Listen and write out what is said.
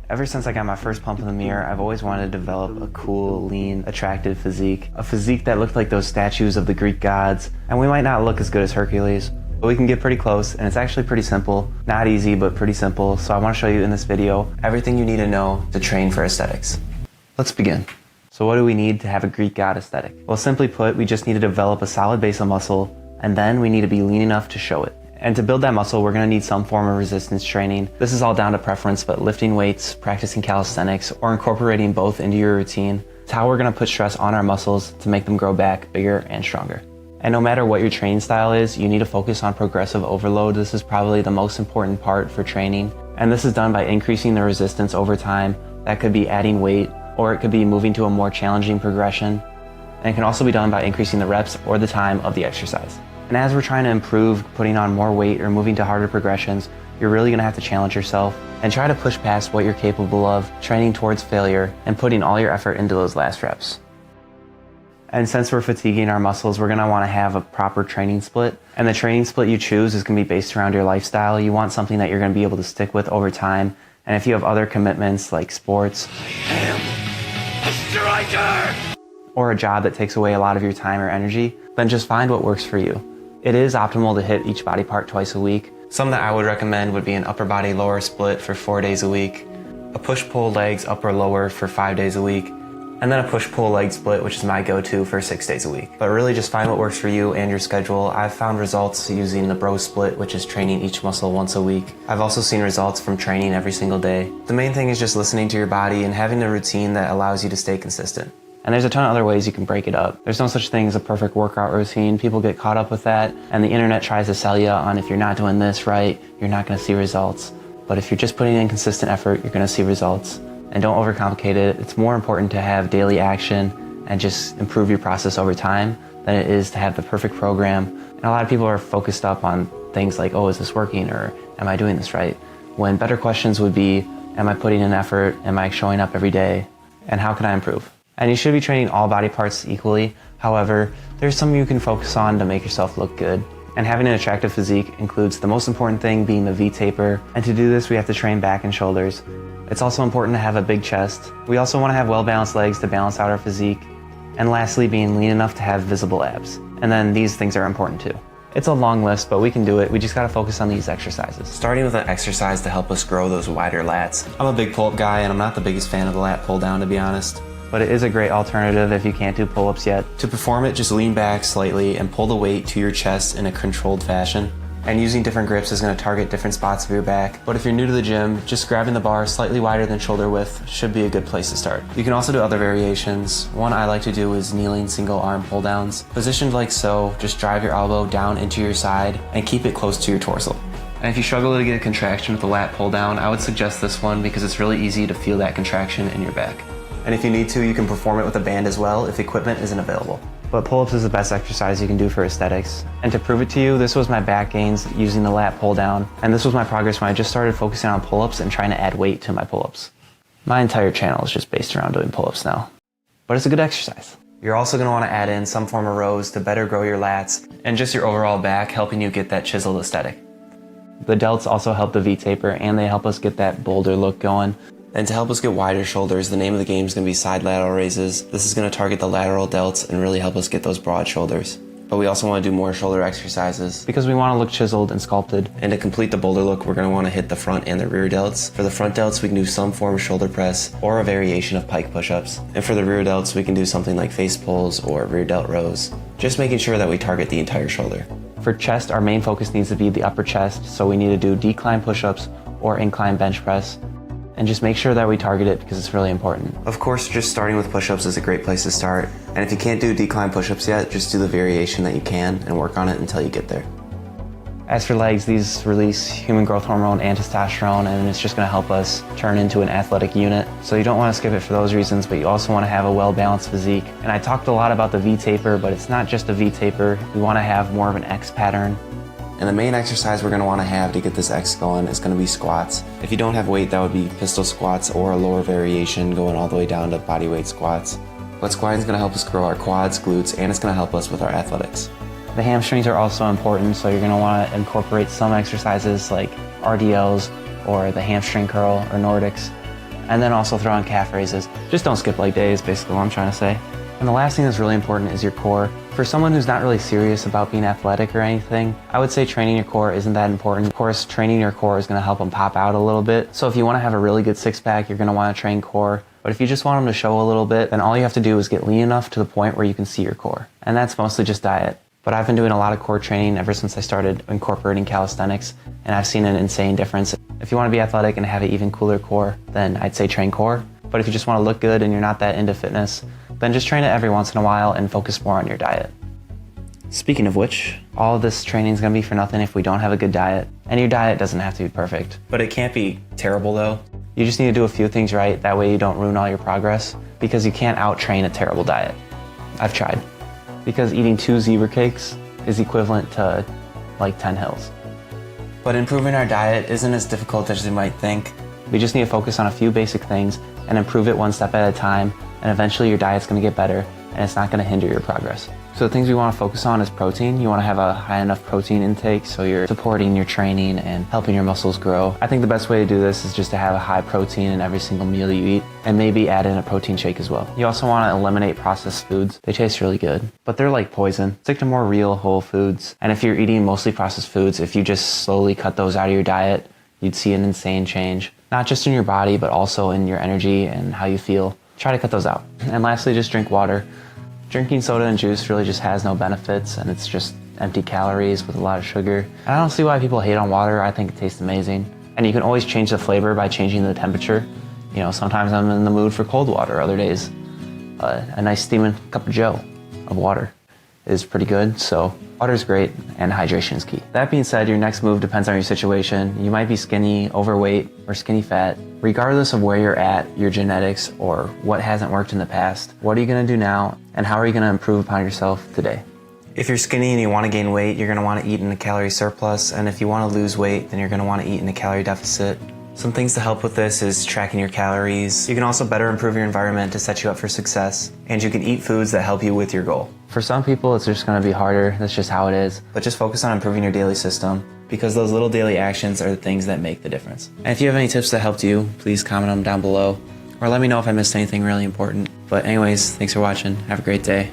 Ever since I got my first pump in the mirror, I've always wanted to develop a cool, lean, attractive physique. A physique that looked like those statues of the Greek gods. And we might not look as good as Hercules, but we can get pretty close, and it's actually pretty simple. Not easy, but pretty simple. So I want to show you in this video everything you need to know to train for aesthetics. Let's begin. So what do we need to have a Greek god aesthetic? Well, simply put, we just need to develop a solid base of muscle, and then we need to be lean enough to show it. And to build that muscle, we're going to need some form of resistance training. This is all down to preference, but lifting weights, practicing calisthenics, or incorporating both into your routine, it's how we're going to put stress on our muscles to make them grow back bigger and stronger. And no matter what your training style is, you need to focus on progressive overload. This is probably the most important part for training. And this is done by increasing the resistance over time. That could be adding weight, or it could be moving to a more challenging progression. And it can also be done by increasing the reps or the time of the exercise. And as we're trying to improve, putting on more weight or moving to harder progressions, you're really gonna have to challenge yourself and try to push past what you're capable of, training towards failure and putting all your effort into those last reps. And since we're fatiguing our muscles, we're gonna wanna have a proper training split. And the training split you choose is gonna be based around your lifestyle. You want something that you're gonna be able to stick with over time. And if you have other commitments like sports, I am a striker! Or a job that takes away a lot of your time or energy, then just find what works for you. It is optimal to hit each body part twice a week. Some that I would recommend would be an upper body lower split for 4 days a week, a push-pull legs upper lower for 5 days a week, and then a push-pull leg split, which is my go-to for 6 days a week. But really just find what works for you and your schedule. I've found results using the bro split, which is training each muscle once a week. I've also seen results from training every single day. The main thing is just listening to your body and having a routine that allows you to stay consistent. And there's a ton of other ways you can break it up. There's no such thing as a perfect workout routine. People get caught up with that, and the internet tries to sell you on if you're not doing this right, you're not gonna see results. But if you're just putting in consistent effort, you're gonna see results. And don't overcomplicate it. It's more important to have daily action and just improve your process over time than it is to have the perfect program. And a lot of people are focused up on things like, oh, is this working, or am I doing this right? When better questions would be, am I putting in effort? Am I showing up every day? And how can I improve? And you should be training all body parts equally. However, there's some you can focus on to make yourself look good. And having an attractive physique includes the most important thing being the V-taper. And to do this, we have to train back and shoulders. It's also important to have a big chest. We also want to have well-balanced legs to balance out our physique. And lastly, being lean enough to have visible abs. And then these things are important too. It's a long list, but we can do it. We just gotta focus on these exercises. Starting with an exercise to help us grow those wider lats. I'm a big pull-up guy, and I'm not the biggest fan of the lat pull-down, to be honest. But it is a great alternative if you can't do pull-ups yet. To perform it, just lean back slightly and pull the weight to your chest in a controlled fashion. And using different grips is going to target different spots of your back. But if you're new to the gym, just grabbing the bar slightly wider than shoulder width should be a good place to start. You can also do other variations. One I like to do is kneeling single arm pull downs. Positioned like so, just drive your elbow down into your side and keep it close to your torso. And if you struggle to get a contraction with the lat pull down, I would suggest this one because it's really easy to feel that contraction in your back. And if you need to, you can perform it with a band as well if equipment isn't available. But pull-ups is the best exercise you can do for aesthetics. And to prove it to you, this was my back gains using the lat pull down. And this was my progress when I just started focusing on pull-ups and trying to add weight to my pull-ups. My entire channel is just based around doing pull-ups now. But it's a good exercise. You're also going to want to add in some form of rows to better grow your lats and just your overall back, helping you get that chiseled aesthetic. The delts also help the V-taper, and they help us get that bolder look going. And to help us get wider shoulders, the name of the game is going to be side lateral raises. This is going to target the lateral delts and really help us get those broad shoulders. But we also want to do more shoulder exercises because we want to look chiseled and sculpted. And to complete the boulder look, we're going to want to hit the front and the rear delts. For the front delts, we can do some form of shoulder press or a variation of pike push-ups. And for the rear delts, we can do something like face pulls or rear delt rows. Just making sure that we target the entire shoulder. For chest, our main focus needs to be the upper chest, so we need to do decline push-ups or incline bench press. And just make sure that we target it because it's really important. Of course, just starting with push-ups is a great place to start. And if you can't do decline push-ups yet, just do the variation that you can and work on it until you get there. As for legs, these release human growth hormone and testosterone, and it's just gonna help us turn into an athletic unit. So you don't wanna skip it for those reasons, but you also wanna have a well-balanced physique. And I talked a lot about the V-taper, but it's not just a V-taper. We wanna have more of an X pattern. And the main exercise we're going to want to have to get this X going is going to be squats. If you don't have weight, that would be pistol squats or a lower variation going all the way down to bodyweight squats. But squatting is going to help us grow our quads, glutes, and it's going to help us with our athletics. The hamstrings are also important, so you're going to want to incorporate some exercises like RDLs or the hamstring curl or Nordics. and then also throw in calf raises. Just don't skip leg days, basically what I'm trying to say. And the last thing that's really important is your core. For someone who's not really serious about being athletic or anything, I would say training your core isn't that important. Of course, training your core is going to help them pop out a little bit. So if you want to have a really good six-pack, you're going to want to train core. But if you just want them to show a little bit, then all you have to do is get lean enough to the point where you can see your core. And that's mostly just diet. But I've been doing a lot of core training ever since I started incorporating calisthenics, and I've seen an insane difference. If you want to be athletic and have an even cooler core, then I'd say train core. But if you just want to look good and you're not that into fitness, then just train it every once in a while and focus more on your diet. Speaking of which, all of this training is going to be for nothing if we don't have a good diet. And your diet doesn't have to be perfect. But it can't be terrible though. You just need to do a few things right, that way you don't ruin all your progress, because you can't out-train a terrible diet. I've tried. Because eating 2 zebra cakes is equivalent to like 10 hills. But improving our diet isn't as difficult as you might think. We just need to focus on a few basic things and improve it one step at a time, and eventually your diet's going to get better and it's not going to hinder your progress. So the things we want to focus on is protein. You want to have a high enough protein intake so you're supporting your training and helping your muscles grow. I think the best way to do this is just to have a high protein in every single meal you eat, and maybe add in a protein shake as well. You also want to eliminate processed foods. They taste really good, but they're like poison. Stick to more real whole foods. And if you're eating mostly processed foods, if you just slowly cut those out of your diet, you'd see an insane change. Not just in your body, but also in your energy and how you feel. Try to cut those out. And lastly, just drink water. Drinking soda and juice really just has no benefits, and it's just empty calories with a lot of sugar. And I don't see why people hate on water. I think it tastes amazing. And you can always change the flavor by changing the temperature. You know, sometimes I'm in the mood for cold water, other days a nice steaming cup of joe of water is pretty good. So water's great, and hydration is key. That being said, your next move depends on your situation. You might be skinny, overweight, or skinny fat. Regardless of where you're at, your genetics, or what hasn't worked in the past, what are you gonna do now, and how are you gonna improve upon yourself today? If you're skinny and you wanna gain weight, you're gonna wanna eat in a calorie surplus, and if you wanna lose weight, then you're gonna wanna eat in a calorie deficit. Some things to help with this is tracking your calories. You can also better improve your environment to set you up for success, and you can eat foods that help you with your goal. For some people, it's just gonna be harder. That's just how it is. But just focus on improving your daily system, because those little daily actions are the things that make the difference. And if you have any tips that helped you, please comment them down below, or let me know if I missed anything really important. But anyways, thanks for watching. Have a great day.